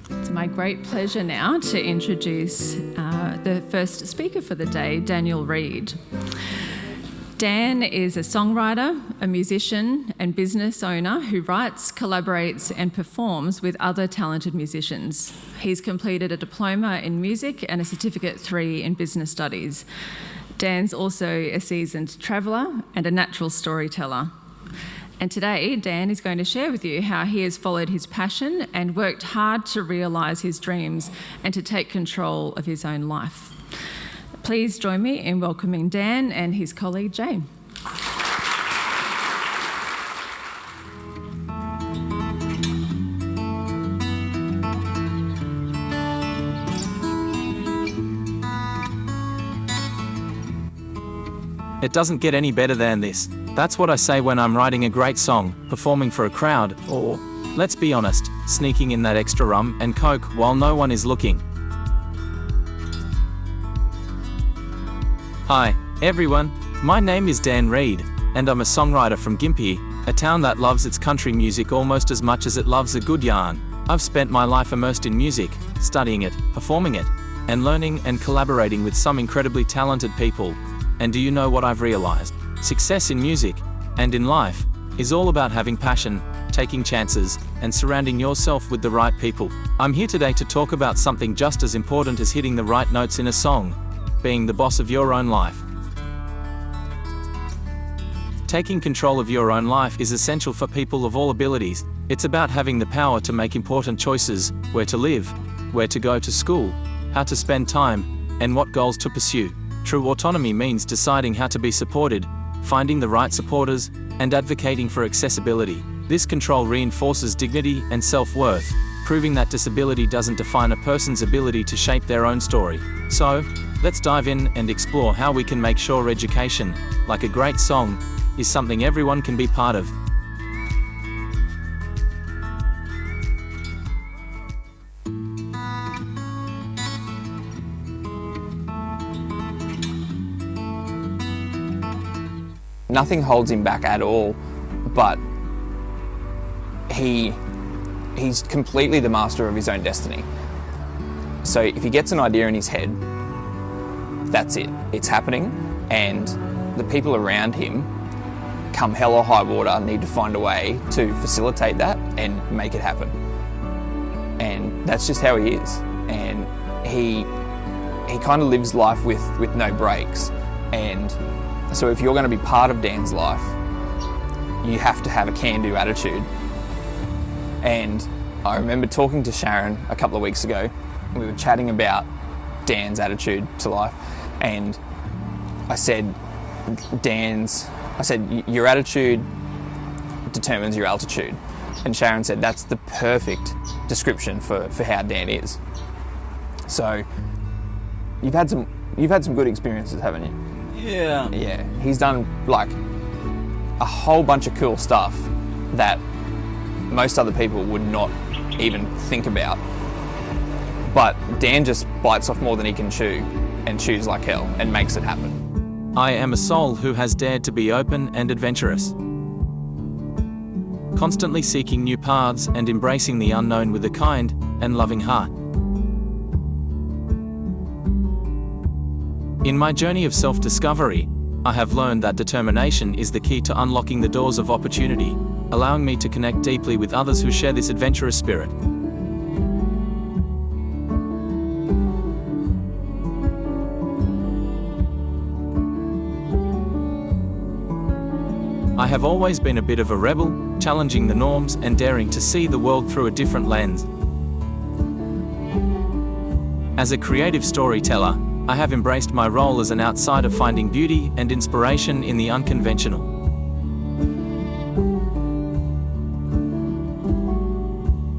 It's my great pleasure now to introduce the first speaker for the day, Danial Read. Dan is a songwriter, a musician and business owner who writes, collaborates and performs with other talented musicians. He's completed a diploma in music and a Certificate 3 in business studies. Dan's also a seasoned traveller and a natural storyteller. And today, Dan is going to share with you how he has followed his passion and worked hard to realise his dreams and to take control of his own life. Please join me in welcoming Dan and his colleague Jane. It doesn't get any better than this. That's what I say when I'm writing a great song, performing for a crowd, or, let's be honest, sneaking in that extra rum and coke while no one is looking. Hi, everyone. My name is Dan Read, and I'm a songwriter from Gympie, a town that loves its country music almost as much as it loves a good yarn. I've spent my life immersed in music, studying it, performing it, and learning and collaborating with some incredibly talented people. And do you know what I've realized? Success in music, and in life, is all about having passion, taking chances, and surrounding yourself with the right people. I'm here today to talk about something just as important as hitting the right notes in a song, being the boss of your own life. Taking control of your own life is essential for people of all abilities. It's about having the power to make important choices, where to live, where to go to school, how to spend time, and what goals to pursue. True autonomy means deciding how to be supported, finding the right supporters, and advocating for accessibility. This control reinforces dignity and self-worth, proving that disability doesn't define a person's ability to shape their own story. So, let's dive in and explore how we can make sure education, like a great song, is something everyone can be part of. Nothing holds him back at all, but he's completely the master of his own destiny. So if he gets an idea in his head, that's it. It's happening, and the people around him, come hell or high water, need to find a way to facilitate that and make it happen. And that's just how he is. And he kind of lives life with no breaks. And so if you're going to be part of Dan's life, you have to have a can-do attitude. And I remember talking to Sharon a couple of weeks ago. We were chatting about Dan's attitude to life. And I said, your attitude determines your altitude. And Sharon said, that's the perfect description for how Dan is. So you've had some good experiences, haven't you? Yeah, he's done like a whole bunch of cool stuff that most other people would not even think about. But Dan just bites off more than he can chew and chews like hell and makes it happen. I am a soul who has dared to be open and adventurous, constantly seeking new paths and embracing the unknown with a kind and loving heart. In my journey of self-discovery, I have learned that determination is the key to unlocking the doors of opportunity, allowing me to connect deeply with others who share this adventurous spirit. I have always been a bit of a rebel, challenging the norms and daring to see the world through a different lens. As a creative storyteller, I have embraced my role as an outsider, finding beauty and inspiration in the unconventional.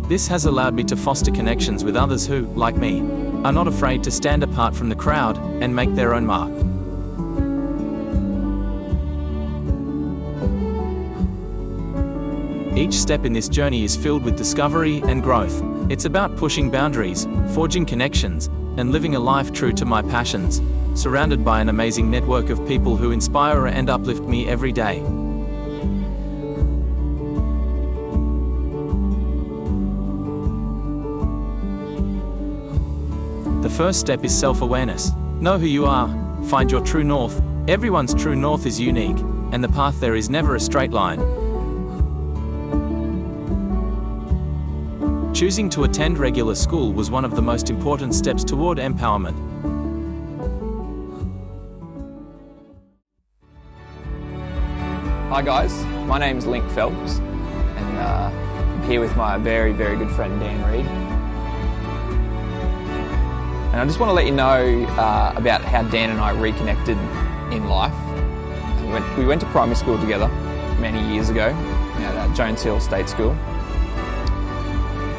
This has allowed me to foster connections with others who, like me, are not afraid to stand apart from the crowd and make their own mark. Each step in this journey is filled with discovery and growth. It's about pushing boundaries, forging connections, and living a life true to my passions, surrounded by an amazing network of people who inspire and uplift me every day. The first step is self-awareness. Know who you are, find your true north. Everyone's true north is unique, and the path there is never a straight line. Choosing to attend regular school was one of the most important steps toward empowerment. Hi guys, my name's Link Phelps, and I'm here with my very, very good friend Dan Read. And I just want to let you know about how Dan and I reconnected in life. We went to primary school together many years ago at Jones Hill State School.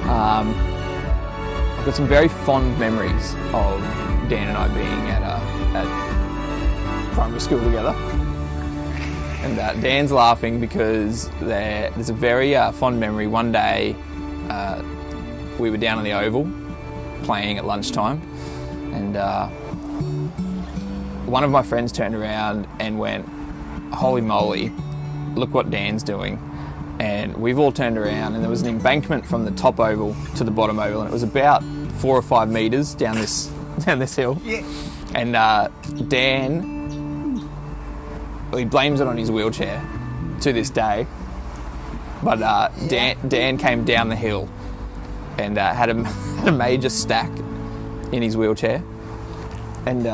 I've got some very fond memories of Dan and I being at primary school together. And Dan's laughing because there's a very fond memory. One day we were down on the oval playing at lunchtime, and one of my friends turned around and went, "Holy moly, look what Dan's doing." And we've all turned around, and there was an embankment from the top oval to the bottom oval, and it was about 4 or 5 metres down this hill. Yeah. And Dan, he blames it on his wheelchair to this day, but Dan came down the hill and had a major stack in his wheelchair, and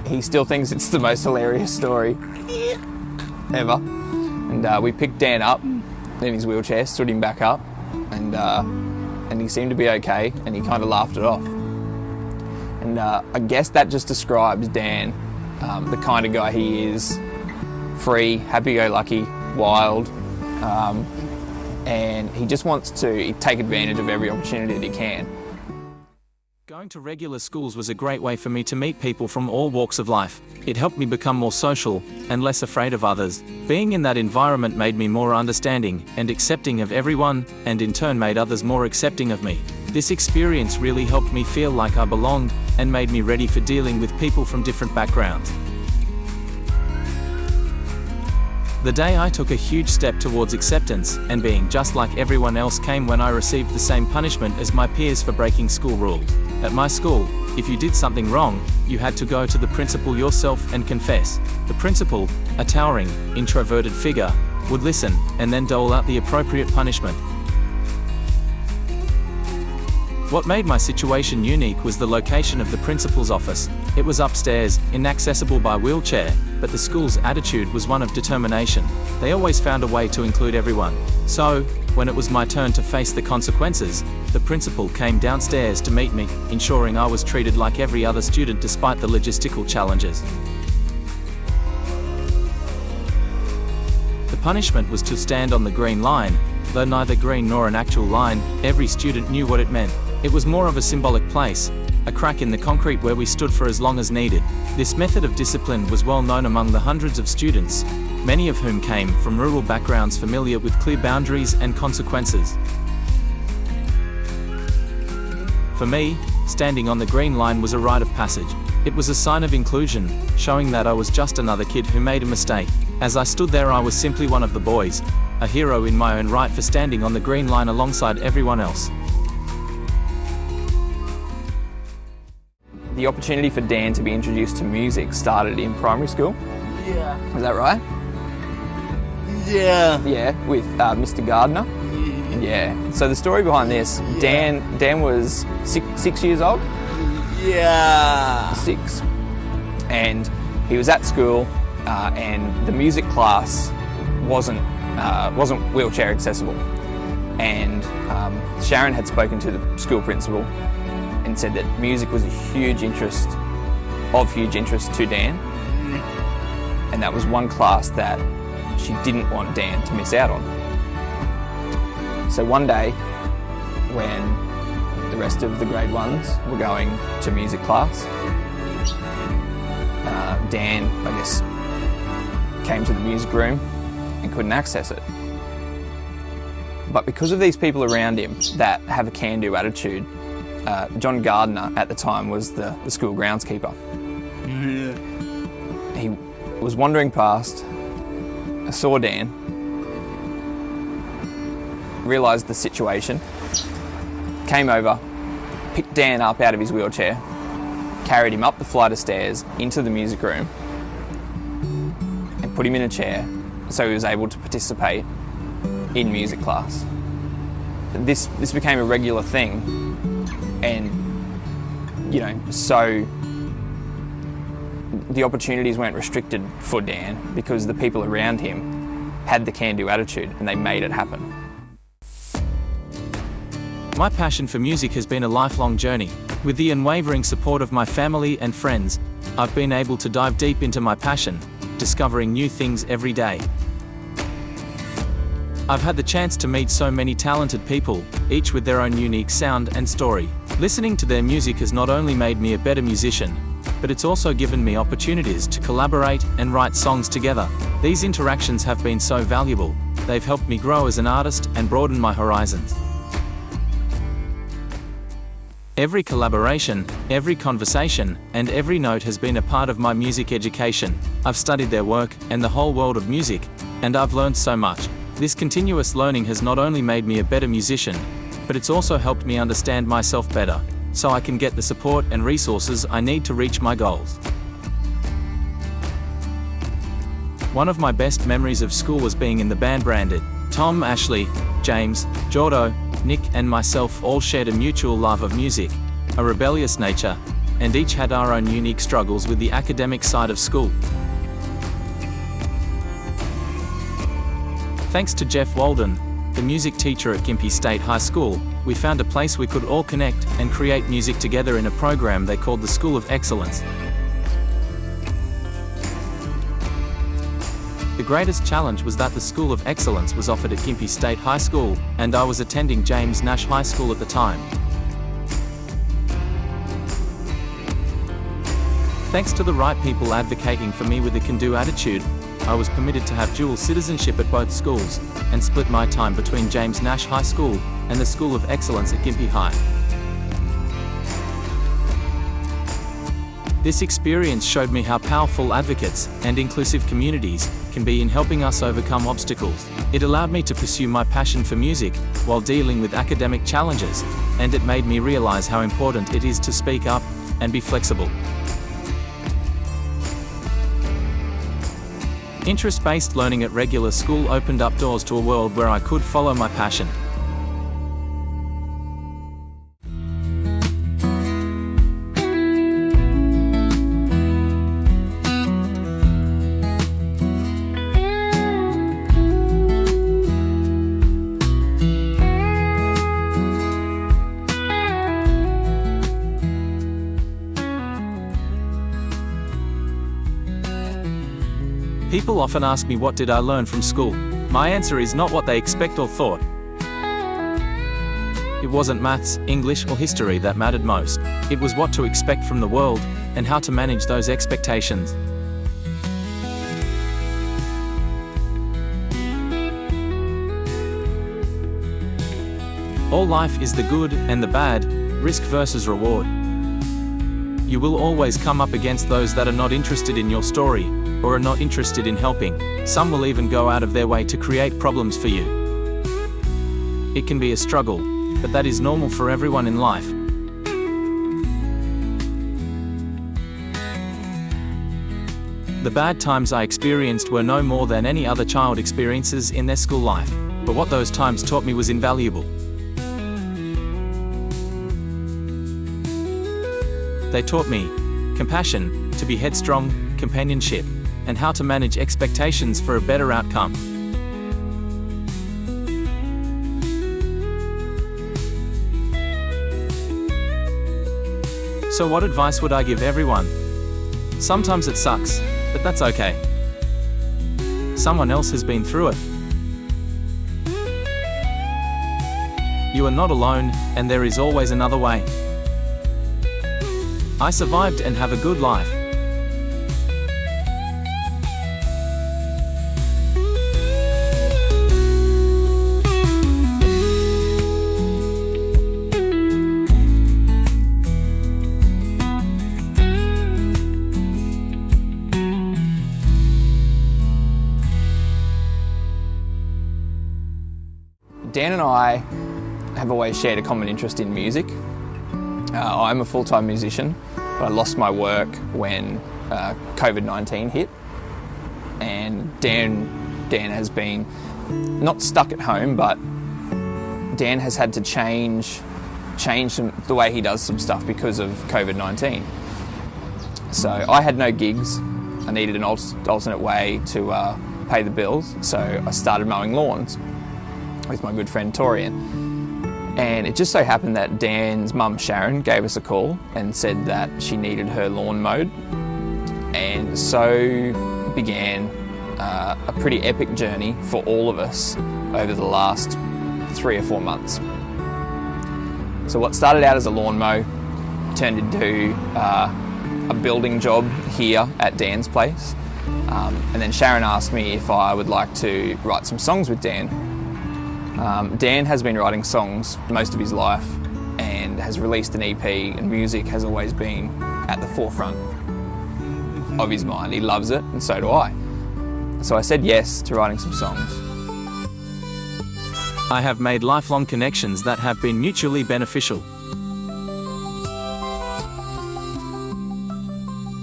he still thinks it's the most hilarious story ever. And we picked Dan up in his wheelchair, stood him back up, and he seemed to be okay, and he kind of laughed it off. And I guess that just describes Dan, the kind of guy he is. Free, happy-go-lucky, wild, and he just wants to take advantage of every opportunity that he can. Going to regular schools was a great way for me to meet people from all walks of life. It helped me become more social and less afraid of others. Being in that environment made me more understanding and accepting of everyone, and in turn made others more accepting of me. This experience really helped me feel like I belonged and made me ready for dealing with people from different backgrounds. The day I took a huge step towards acceptance and being just like everyone else came when I received the same punishment as my peers for breaking school rules. At my school, if you did something wrong, you had to go to the principal yourself and confess. The principal, a towering, introverted figure, would listen and then dole out the appropriate punishment. What made my situation unique was the location of the principal's office. It was upstairs, inaccessible by wheelchair, but the school's attitude was one of determination. They always found a way to include everyone. So, when it was my turn to face the consequences, the principal came downstairs to meet me, ensuring I was treated like every other student despite the logistical challenges. The punishment was to stand on the green line, though neither green nor an actual line, every student knew what it meant. It was more of a symbolic place, a crack in the concrete where we stood for as long as needed. This method of discipline was well known among the hundreds of students, many of whom came from rural backgrounds familiar with clear boundaries and consequences. For me, standing on the green line was a rite of passage. It was a sign of inclusion, showing that I was just another kid who made a mistake. As I stood there, I was simply one of the boys, a hero in my own right for standing on the green line alongside everyone else. The opportunity for Dan to be introduced to music started in primary school. Yeah. Is that right? Yeah. Yeah, with Mr. Gardner. Yeah. So the story behind this, Dan was six years old. Yeah. 6, and he was at school, and the music class wasn't wheelchair accessible, and Sharon had spoken to the school principal and said that music was of huge interest to Dan, and that was one class that she didn't want Dan to miss out on. So one day, when the rest of the grade 1s were going to music class, Dan, I guess, came to the music room and couldn't access it. But because of these people around him that have a can-do attitude, John Gardner at the time was the school groundskeeper. He was wandering past, saw Dan, realised the situation, came over, picked Dan up out of his wheelchair, carried him up the flight of stairs into the music room and put him in a chair so he was able to participate in music class. This became a regular thing, and so the opportunities weren't restricted for Dan because the people around him had the can-do attitude and they made it happen. My passion for music has been a lifelong journey. With the unwavering support of my family and friends, I've been able to dive deep into my passion, discovering new things every day. I've had the chance to meet so many talented people, each with their own unique sound and story. Listening to their music has not only made me a better musician, but it's also given me opportunities to collaborate and write songs together. These interactions have been so valuable. They've helped me grow as an artist and broaden my horizons. Every collaboration, every conversation, and every note has been a part of my music education. I've studied their work and the whole world of music, and I've learned so much. This continuous learning has not only made me a better musician, but it's also helped me understand myself better, so I can get the support and resources I need to reach my goals. One of my best memories of school was being in the band Branded. Tom, Ashley, James, Jordo, Nick and myself all shared a mutual love of music, a rebellious nature, and each had our own unique struggles with the academic side of school. Thanks to Jeff Walden, the music teacher at Gympie State High School, we found a place we could all connect and create music together in a program they called the School of Excellence. The greatest challenge was that the School of Excellence was offered at Gympie State High School, and I was attending James Nash High School at the time. Thanks to the right people advocating for me with a can-do attitude, I was permitted to have dual citizenship at both schools, and split my time between James Nash High School and the School of Excellence at Gympie High. This experience showed me how powerful advocates and inclusive communities can be in helping us overcome obstacles. It allowed me to pursue my passion for music while dealing with academic challenges, and it made me realize how important it is to speak up and be flexible. Interest-based learning at regular school opened up doors to a world where I could follow my passion. People often ask me what did I learn from school. My answer is not what they expect or thought. It wasn't maths, English or history that mattered most. It was what to expect from the world and how to manage those expectations. All life is the good and the bad, risk versus reward. You will always come up against those that are not interested in your story, or are not interested in helping. Some will even go out of their way to create problems for you. It can be a struggle, but that is normal for everyone in life. The bad times I experienced were no more than any other child experiences in their school life, but what those times taught me was invaluable. They taught me compassion, to be headstrong, companionship, and how to manage expectations for a better outcome. So what advice would I give everyone? Sometimes it sucks, but that's okay. Someone else has been through it. You are not alone, and there is always another way. I survived and have a good life. Dan and I have always shared a common interest in music. I'm a full-time musician I lost my work when COVID-19 hit, and Dan has been not stuck at home, but Dan has had to change the way he does some stuff because of COVID-19. So I had no gigs. I needed an alternate way to pay the bills, so I started mowing lawns with my good friend Torian. And it just so happened that Dan's mum Sharon gave us a call and said that she needed her lawn mowed, and so began a pretty epic journey for all of us over the last 3 or 4 months. So what started out as a lawn mow turned into a building job here at Dan's place. And then Sharon asked me if I would like to write some songs with Dan. Dan has been writing songs most of his life and has released an EP, and music has always been at the forefront of his mind. He loves it, and so do I. So I said yes to writing some songs. I have made lifelong connections that have been mutually beneficial.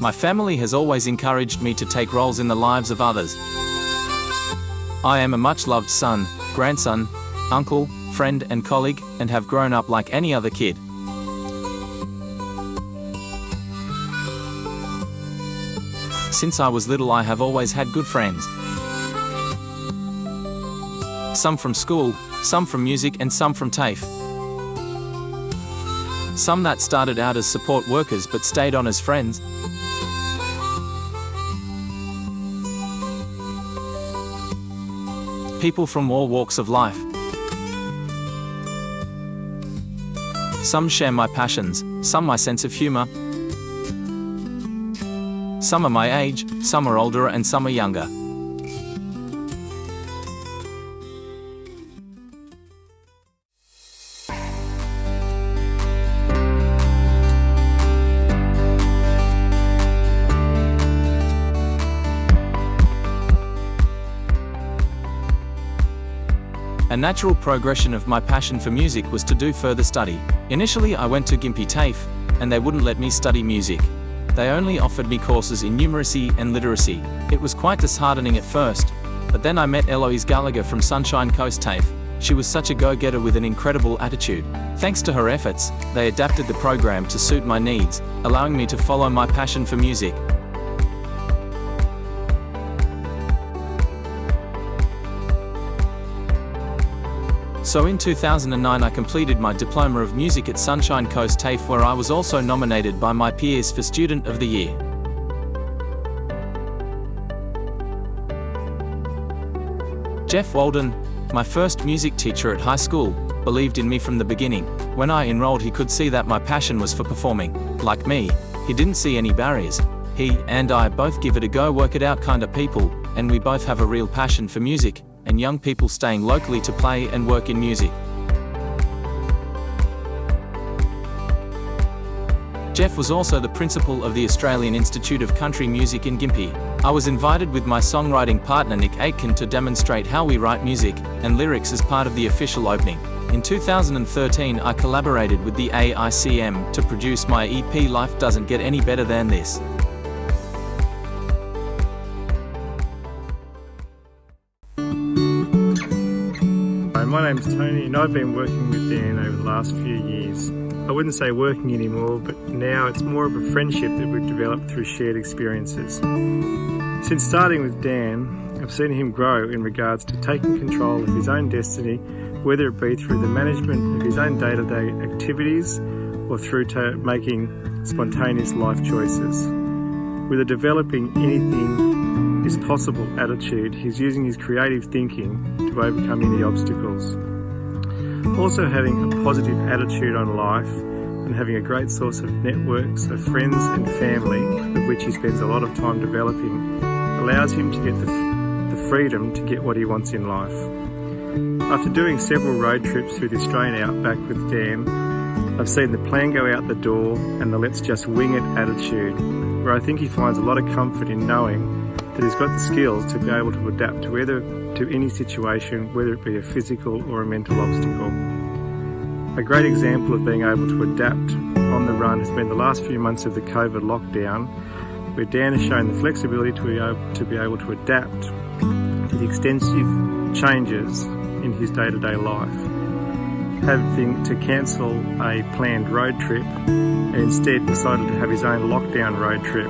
My family has always encouraged me to take roles in the lives of others. I am a much-loved son, grandson, uncle, friend and colleague, and have grown up like any other kid. Since I was little, I have always had good friends. Some from school, some from music, and some from TAFE. Some that started out as support workers but stayed on as friends. People from all walks of life. Some share my passions, some my sense of humour. Some are my age, some are older, and some are younger. A natural progression of my passion for music was to do further study. Initially I went to Gympie TAFE, and they wouldn't let me study music. They only offered me courses in numeracy and literacy. It was quite disheartening at first, but then I met Eloise Gallagher from Sunshine Coast TAFE. She was such a go-getter with an incredible attitude. Thanks to her efforts, they adapted the program to suit my needs, allowing me to follow my passion for music. So in 2009 I completed my Diploma of Music at Sunshine Coast TAFE, where I was also nominated by my peers for Student of the Year. Jeff Walden, my first music teacher at high school, believed in me from the beginning. When I enrolled, he could see that my passion was for performing. Like me, he didn't see any barriers. He and I both give it a go, work it out kind of people, and we both have a real passion for music and young people staying locally to play and work in music. Jeff was also the principal of the Australian Institute of Country Music in Gympie. I was invited with my songwriting partner Nick Aitken to demonstrate how we write music and lyrics as part of the official opening. In 2013 I collaborated with the AICM to produce my EP Life Doesn't Get Any Better Than This. My name's Tony, and I've been working with Dan over the last few years. I wouldn't say working anymore, but now it's more of a friendship that we've developed through shared experiences. Since starting with Dan, I've seen him grow in regards to taking control of his own destiny, whether it be through the management of his own day-to-day activities or through making spontaneous life choices. With a developing anything is possible attitude, he's using his creative thinking to overcome any obstacles. Also having a positive attitude on life and having a great source of networks of friends and family, of which he spends a lot of time developing, allows him to get the freedom to get what he wants in life. After doing several road trips through the Australian outback with Dan, I've seen the plan go out the door and the let's just wing it attitude, where I think he finds a lot of comfort in knowing that he's got the skills to be able to adapt to any situation, whether it be a physical or a mental obstacle. A great example of being able to adapt on the run has been the last few months of the COVID lockdown, where Dan has shown the flexibility to be able to adapt to the extensive changes in his day-to-day life. Having to cancel a planned road trip and instead decided to have his own lockdown road trip,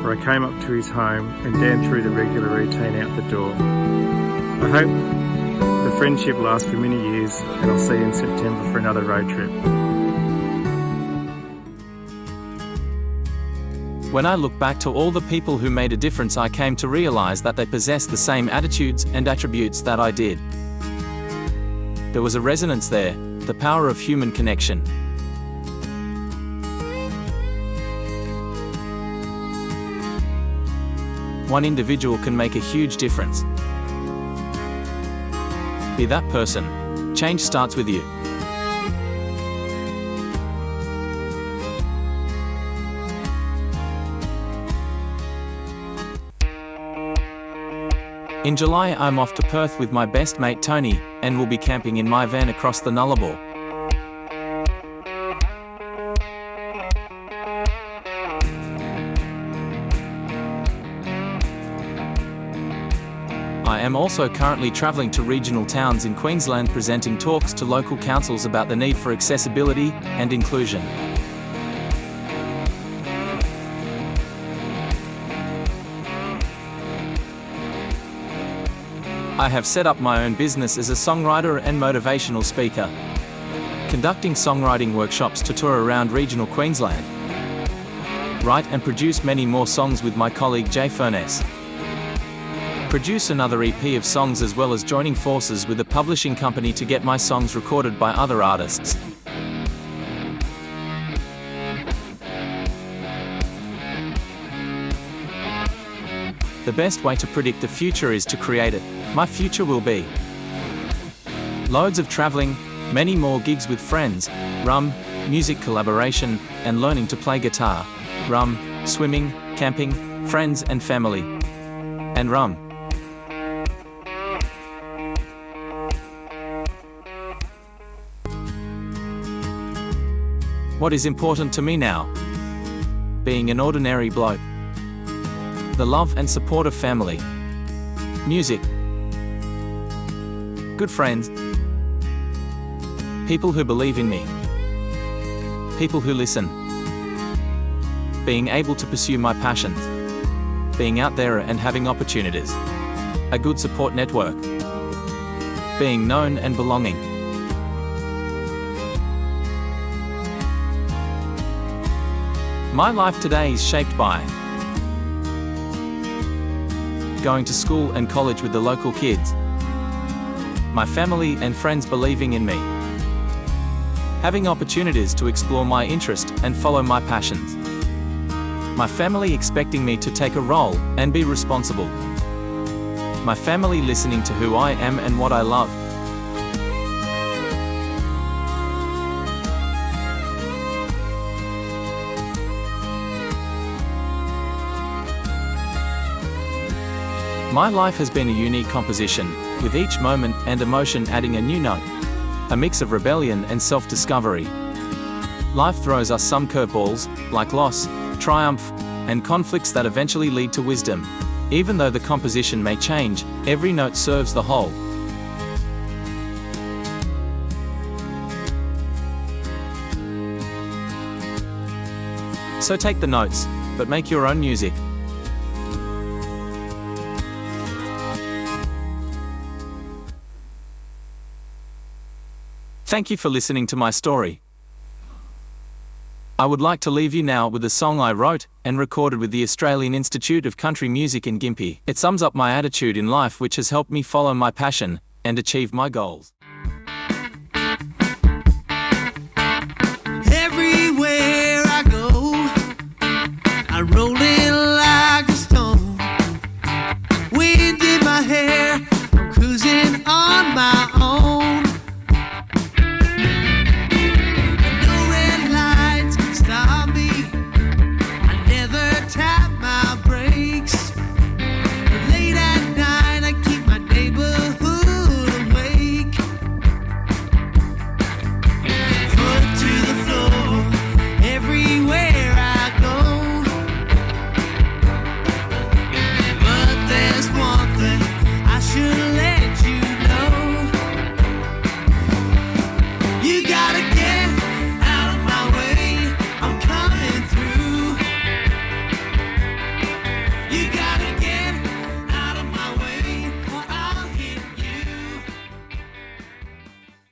where I came up to his home and Dan threw the regular routine out the door. I hope the friendship lasts for many years, and I'll see you in September for another road trip. When I look back to all the people who made a difference, I came to realize that they possessed the same attitudes and attributes that I did. There was a resonance there, the power of human connection. One individual can make a huge difference. Be that person. Change starts with you. In July, I'm off to Perth with my best mate Tony, and we'll be camping in my van across the Nullarbor. I am also currently travelling to regional towns in Queensland, presenting talks to local councils about the need for accessibility and inclusion. I have set up my own business as a songwriter and motivational speaker, conducting songwriting workshops to tour around regional Queensland. Write and produce many more songs with my colleague Jay Furness. Produce another EP of songs, as well as joining forces with a publishing company to get my songs recorded by other artists. The best way to predict the future is to create it. My future will be loads of travelling, many more gigs with friends, rum, music collaboration, and learning to play guitar, rum, swimming, camping, friends and family, and rum. What is important to me now? Being an ordinary bloke. The love and support of family. Music. Good friends. People who believe in me. People who listen. Being able to pursue my passions. Being out there and having opportunities. A good support network. Being known and belonging. My life today is shaped by going to school and college with the local kids, my family and friends believing in me, having opportunities to explore my interest and follow my passions, my family expecting me to take a role and be responsible, my family listening to who I am and what I love. My life has been a unique composition, with each moment and emotion adding a new note, a mix of rebellion and self-discovery. Life throws us some curveballs, like loss, triumph, and conflicts that eventually lead to wisdom. Even though the composition may change, every note serves the whole. So take the notes, but make your own music. Thank you for listening to my story. I would like to leave you now with a song I wrote and recorded with the Australian Institute of Country Music in Gympie. It sums up my attitude in life, which has helped me follow my passion and achieve my goals.